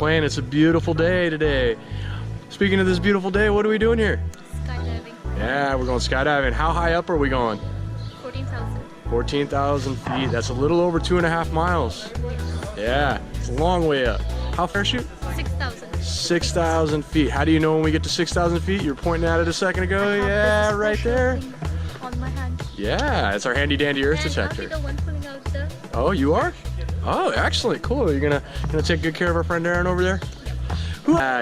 plane. It's a beautiful day today. Speaking of this beautiful day, what are we doing here? Skydiving. Yeah, we're going skydiving. How high up are we going? 14,000. 14,000 feet. That's a little over 2.5 miles. Yeah, it's a long way up. How far shoot? 6,000. 6,000 feet. How do you know when we get to 6,000 feet? You were pointing at it a second ago. Yeah, right there. On my hand. Yeah, it's our handy dandy earth And detector. I'll be the one pulling out the... Oh, you are? Oh, excellent. Cool. You're gonna take good care of our friend Aaron over there?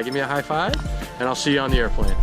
Give me a high five, and I'll see you on the airplane.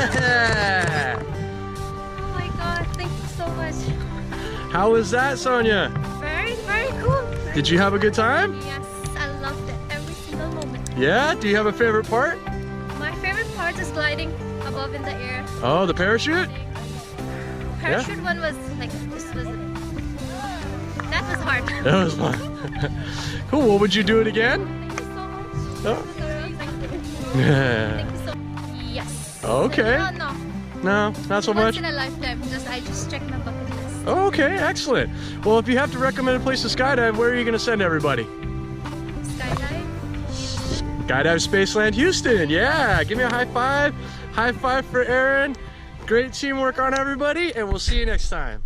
Oh my god, thank you so much. How was that, Sonia? Very, very cool. Did you have a good time? Yes, I loved it every single moment. Yeah? Do you have a favorite part? My favorite part is gliding above in the air. Oh, the parachute? Parachute one was like, that was hard. That was fun. Cool, well, would you do it again? Thank you so much. Oh. Thank you. Yeah. Thank you so much. Yes. Okay. No. No, not so Once much? in a lifetime. I just checked my bucket list. Okay, excellent. Well, if you have to recommend a place to skydive, where are you going to send everybody? Skydive. Skydive Spaceland, Houston. Yeah, give me a high five. High five for Aaron. Great teamwork on everybody, and we'll see you next time.